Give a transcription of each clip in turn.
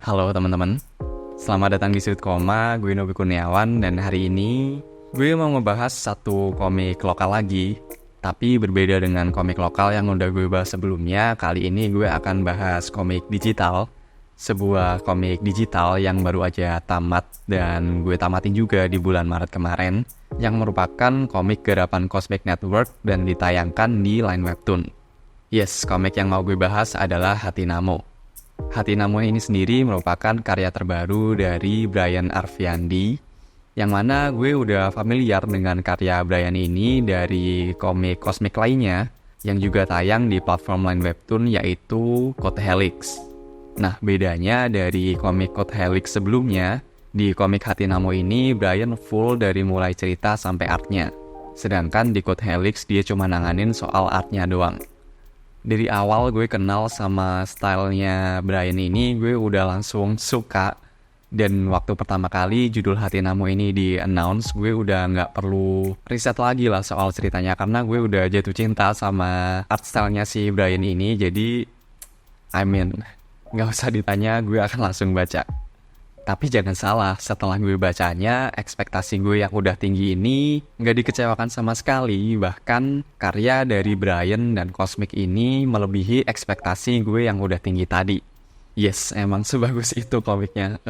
Halo teman-teman, selamat datang di Sudut Koma, gue Nobi Kurniawan dan hari ini gue mau ngebahas satu komik lokal lagi. Tapi berbeda dengan komik lokal yang udah gue bahas sebelumnya, kali ini gue akan bahas komik digital. Sebuah komik digital yang baru aja tamat dan gue tamatin juga di bulan Maret kemarin, yang merupakan komik garapan Cosmic Network dan ditayangkan di Line Webtoon. Yes, komik yang mau gue bahas adalah Hati Namo. Hati Namo ini sendiri merupakan karya terbaru dari Brian Arviandi, yang mana gue udah familiar dengan karya Brian ini dari komik kosmik lainnya yang juga tayang di platform Line Webtoon, yaitu Code Helix. Nah, bedanya dari komik Code Helix sebelumnya, di komik Hati Namo ini Brian full dari mulai cerita sampai artnya. Sedangkan di Code Helix dia cuma nanganin soal artnya doang. Dari awal gue kenal sama stylenya Brian ini, gue udah langsung suka. Dan waktu pertama kali judul Hati Namo ini di-announce, gue udah gak perlu riset lagi lah soal ceritanya, karena gue udah jatuh cinta sama art stylenya si Brian ini. Jadi, gak usah ditanya, gue akan langsung baca. Tapi jangan salah, setelah gue bacanya, ekspektasi gue yang udah tinggi ini gak dikecewakan sama sekali. Bahkan karya dari Brian dan Cosmic ini melebihi ekspektasi gue yang udah tinggi tadi. Yes, emang sebagus itu komiknya.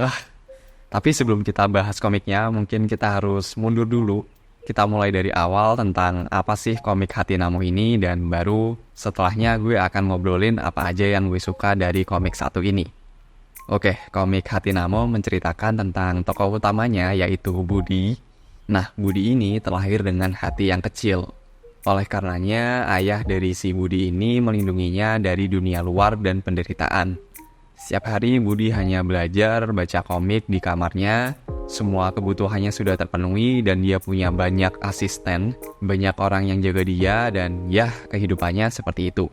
Tapi sebelum kita bahas komiknya, mungkin kita harus mundur dulu. Kita mulai dari awal tentang apa sih komik Hati Namo ini, dan baru setelahnya gue akan ngobrolin apa aja yang gue suka dari komik satu ini. Oke, komik Hati Namo menceritakan tentang tokoh utamanya, yaitu Budi. Nah, Budi ini terlahir dengan hati yang kecil. Oleh karenanya, ayah dari si Budi ini melindunginya dari dunia luar dan penderitaan. Setiap hari Budi hanya belajar, baca komik di kamarnya. Semua kebutuhannya sudah terpenuhi dan dia punya banyak asisten, banyak orang yang jaga dia, dan ya, kehidupannya seperti itu.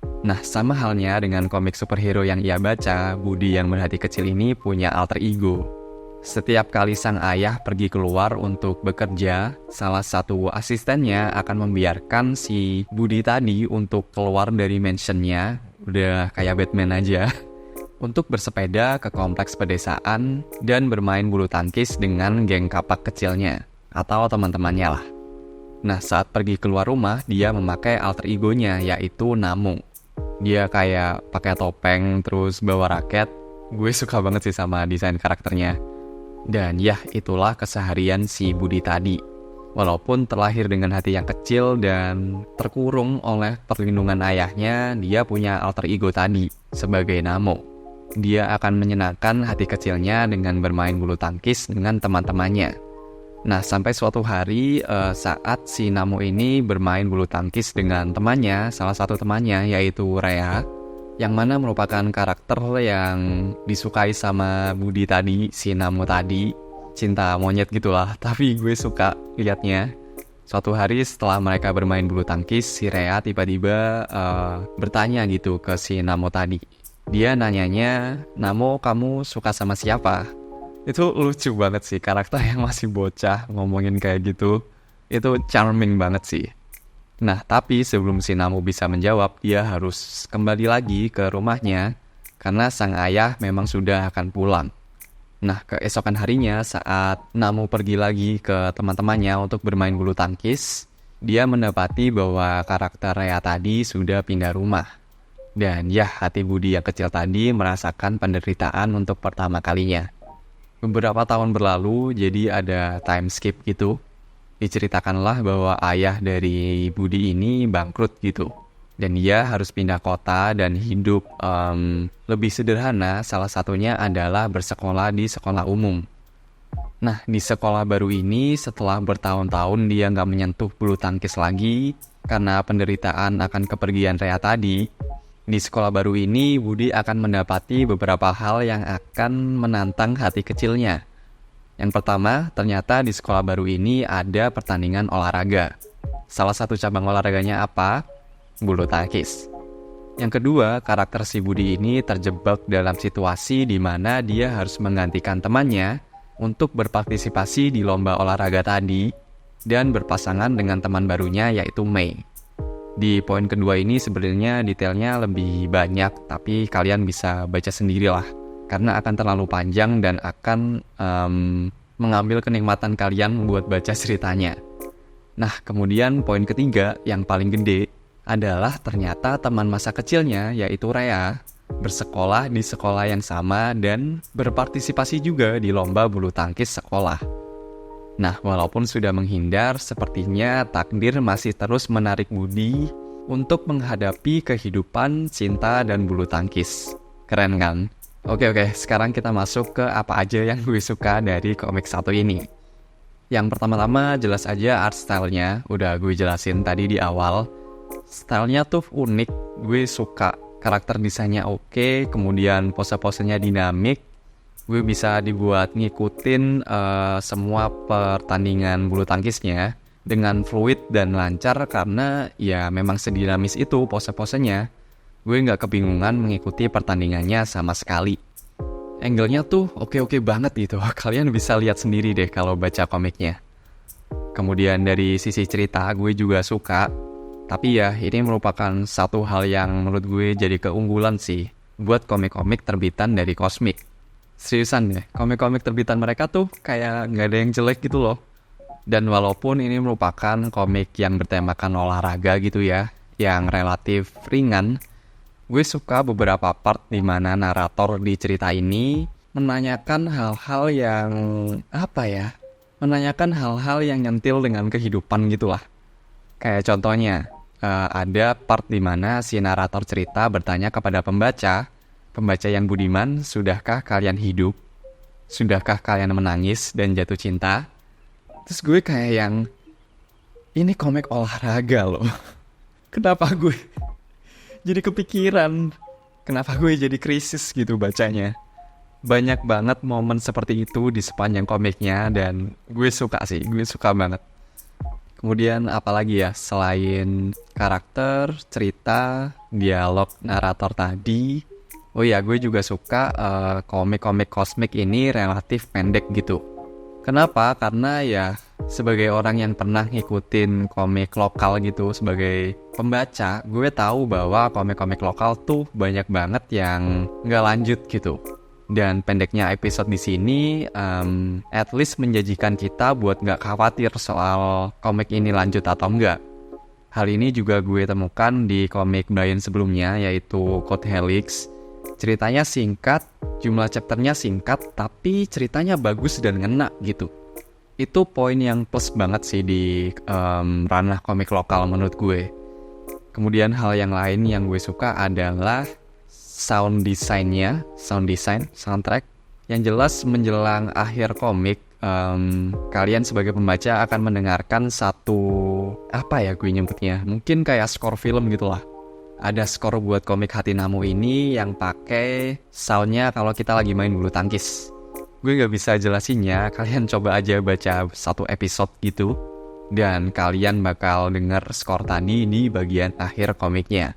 Nah, sama halnya dengan komik superhero yang ia baca, Budi yang berhati kecil ini punya alter ego. Setiap kali sang ayah pergi keluar untuk bekerja, salah satu asistennya akan membiarkan si Budi tadi untuk keluar dari mansionnya, udah kayak Batman aja, untuk bersepeda ke kompleks pedesaan dan bermain bulu tangkis dengan geng kapak kecilnya, atau teman-temannya lah. Nah, saat pergi keluar rumah, dia memakai alter egonya, yaitu Namo. Dia kayak pakai topeng terus bawa raket. Gue suka banget sih sama desain karakternya. Dan ya, itulah keseharian si Budi tadi. Walaupun terlahir dengan hati yang kecil dan terkurung oleh perlindungan ayahnya, dia punya alter ego tadi sebagai Namo. Dia akan menyenangkan hati kecilnya dengan bermain bulu tangkis dengan teman-temannya. Nah, sampai suatu hari saat si Namo ini bermain bulu tangkis dengan temannya, salah satu temannya yaitu Rea, yang mana merupakan karakter yang disukai sama Budi tadi, si Namo tadi. Cinta monyet gitulah, tapi gue suka liatnya. Suatu hari setelah mereka bermain bulu tangkis, si Rea tiba-tiba bertanya gitu ke si Namo tadi. Dia nanyanya, "Namo, kamu suka sama siapa?" Itu lucu banget sih, karakter yang masih bocah ngomongin kayak gitu. Itu charming banget sih. Nah, tapi sebelum si Namo bisa menjawab, dia harus kembali lagi ke rumahnya karena sang ayah memang sudah akan pulang. Nah, keesokan harinya saat Namo pergi lagi ke teman-temannya untuk bermain bulu tangkis, dia mendapati bahwa karakter Rea tadi sudah pindah rumah. Dan ya, hati Budi yang kecil tadi merasakan penderitaan untuk pertama kalinya. Beberapa tahun berlalu, jadi ada time skip gitu. Diceritakanlah bahwa ayah dari Budi ini bangkrut gitu. Dan dia harus pindah kota dan hidup lebih sederhana. Salah satunya adalah bersekolah di sekolah umum. Nah, di sekolah baru ini setelah bertahun-tahun dia nggak menyentuh bulu tangkis lagi karena penderitaan akan kepergian Rea tadi. Di sekolah baru ini, Budi akan mendapati beberapa hal yang akan menantang hati kecilnya. Yang pertama, ternyata di sekolah baru ini ada pertandingan olahraga. Salah satu cabang olahraganya apa? Bulu tangkis. Yang kedua, karakter si Budi ini terjebak dalam situasi di mana dia harus menggantikan temannya untuk berpartisipasi di lomba olahraga tadi dan berpasangan dengan teman barunya yaitu Mei. Di poin kedua ini sebenarnya detailnya lebih banyak, tapi kalian bisa baca sendirilah. karena akan terlalu panjang dan akan mengambil kenikmatan kalian buat baca ceritanya. Nah, kemudian poin ketiga yang paling gede adalah ternyata teman masa kecilnya, yaitu Rhea, bersekolah di sekolah yang sama dan berpartisipasi juga di lomba bulu tangkis sekolah. Nah, walaupun sudah menghindar, sepertinya takdir masih terus menarik Budi untuk menghadapi kehidupan, cinta, dan bulu tangkis. Keren kan? Oke, sekarang kita masuk ke apa aja yang gue suka dari komik satu ini. Yang pertama-tama jelas aja art style-nya, udah gue jelasin tadi di awal. Style-nya tuh unik, gue suka. Karakter desainnya oke, kemudian pose-posenya dinamik. Gue bisa dibuat ngikutin semua pertandingan bulu tangkisnya dengan fluid dan lancar karena ya memang sedinamis itu pose-posenya. Gue gak kebingungan mengikuti pertandingannya sama sekali. Angle-nya tuh oke banget gitu. Kalian bisa lihat sendiri deh kalau baca komiknya. Kemudian dari sisi cerita gue juga suka. Tapi ya ini merupakan satu hal yang menurut gue jadi keunggulan sih buat komik-komik terbitan dari Cosmic. Seriusan deh, komik-komik terbitan mereka tuh kayak gak ada yang jelek gitu loh. Dan walaupun ini merupakan komik yang bertemakan olahraga gitu ya, yang relatif ringan, gue suka beberapa part di mana narator di cerita ini menanyakan hal-hal yang menanyakan hal-hal yang nyentil dengan kehidupan gitulah. Kayak contohnya, ada part di mana si narator cerita bertanya kepada pembaca yang budiman, sudahkah kalian hidup? Sudahkah kalian menangis dan jatuh cinta? Terus gue kayak yang, ini komik olahraga loh. Kenapa gue jadi kepikiran, kenapa gue jadi krisis gitu bacanya. Banyak banget momen seperti itu di sepanjang komiknya dan gue suka banget. Kemudian apalagi ya, selain karakter, cerita, dialog narator tadi. Oh iya, gue juga suka komik-komik Cosmic ini relatif pendek gitu. Kenapa? Karena ya sebagai orang yang pernah ngikutin komik lokal gitu, sebagai pembaca, gue tahu bahwa komik-komik lokal tuh banyak banget yang nggak lanjut gitu. Dan pendeknya episode di sini, at least menjanjikan kita buat nggak khawatir soal komik ini lanjut atau enggak. Hal ini juga gue temukan di komik Brian sebelumnya, yaitu Code Helix. Ceritanya singkat, jumlah chapternya singkat, tapi ceritanya bagus dan ngena gitu. Itu poin yang plus banget sih di ranah komik lokal menurut gue. Kemudian hal yang lain yang gue suka adalah soundtrack. Yang jelas menjelang akhir komik, kalian sebagai pembaca akan mendengarkan satu, gue nyebutnya, mungkin kayak skor film gitulah. Ada skor buat komik Hati Namu ini yang pakai soundnya kalau kita lagi main bulu tangkis. Gue gak bisa jelasinnya, kalian coba aja baca satu episode gitu, dan kalian bakal denger skor tadi di bagian akhir komiknya.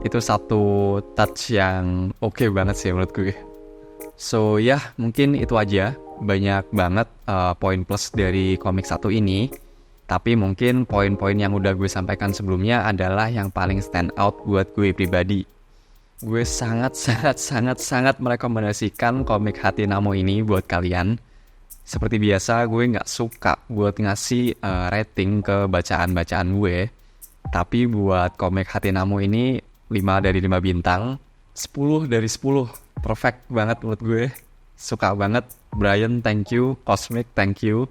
Itu satu touch yang oke banget sih menurut gue. So ya, mungkin itu aja. Banyak banget poin plus dari komik satu ini. Tapi mungkin poin-poin yang udah gue sampaikan sebelumnya adalah yang paling stand out buat gue pribadi. Gue sangat merekomendasikan komik Hati Namu ini buat kalian. Seperti biasa, gue gak suka buat ngasih rating ke bacaan-bacaan gue. Tapi buat komik Hati Namu ini 5 dari 5 bintang, 10 dari 10. Perfect banget menurut gue. Suka banget. Brian, thank you. Cosmic, thank you.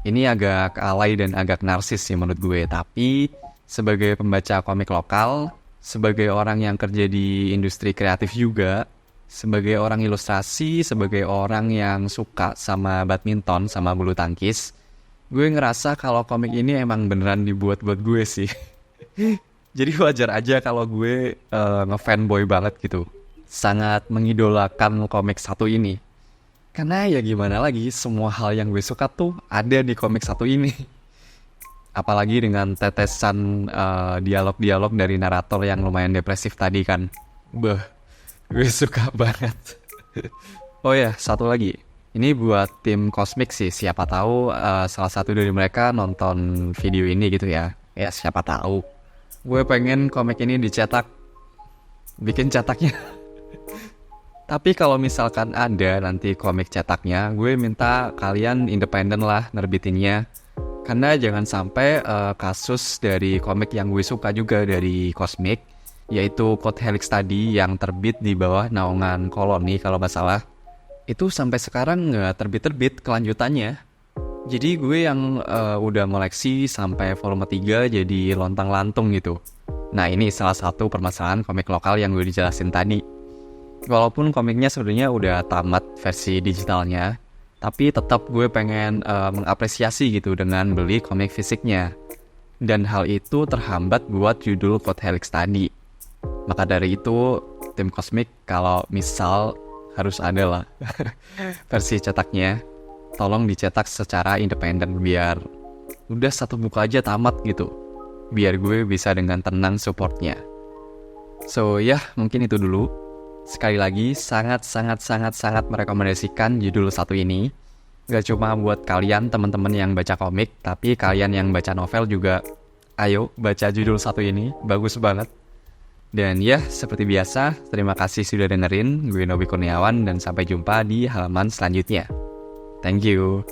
Ini agak alay dan agak narsis sih menurut gue. Tapi sebagai pembaca komik lokal, sebagai orang yang kerja di industri kreatif juga, sebagai orang ilustrasi, sebagai orang yang suka sama badminton, sama bulu tangkis, gue ngerasa kalau komik ini emang beneran dibuat buat gue sih. Jadi wajar aja kalau gue ngefanboy banget gitu. Sangat mengidolakan komik satu ini. Karena ya gimana lagi, semua hal yang gue suka tuh ada di komik satu ini. Apalagi dengan tetesan dialog-dialog dari narator yang lumayan depresif tadi kan. Gue suka banget. Oh ya, satu lagi. Ini buat tim Cosmic sih, siapa tahu salah satu dari mereka nonton video ini gitu ya. Ya siapa tahu. Gue pengen komik ini dicetak. Bikin cetaknya. Tapi kalau misalkan ada nanti komik cetaknya, gue minta kalian independen lah nerbitinnya. Karena jangan sampai kasus dari komik yang gue suka juga dari Cosmic, yaitu Code Helix tadi yang terbit di bawah naungan Koloni kalau nggak salah. Itu sampai sekarang nggak terbit-terbit kelanjutannya. Jadi gue yang udah ngoleksi sampai volume 3 jadi lontang-lantung gitu. Nah ini salah satu permasalahan komik lokal yang gue dijelasin tadi. Walaupun komiknya sebenarnya udah tamat versi digitalnya, tapi tetap gue pengen mengapresiasi gitu dengan beli komik fisiknya. Dan hal itu terhambat buat judul Code Helix tadi. Maka dari itu, tim Cosmic kalau misal harus ada lah versi cetaknya, tolong dicetak secara independen biar udah satu buku aja tamat gitu. Biar gue bisa dengan tenang supportnya. So ya, mungkin itu dulu. Sekali lagi, sangat merekomendasikan judul satu ini. Gak cuma buat kalian teman-teman yang baca komik, tapi kalian yang baca novel juga, ayo baca judul satu ini, bagus banget. Dan ya, seperti biasa, terima kasih sudah dengerin. Gue Novi Kurniawan dan sampai jumpa di halaman selanjutnya. Thank you.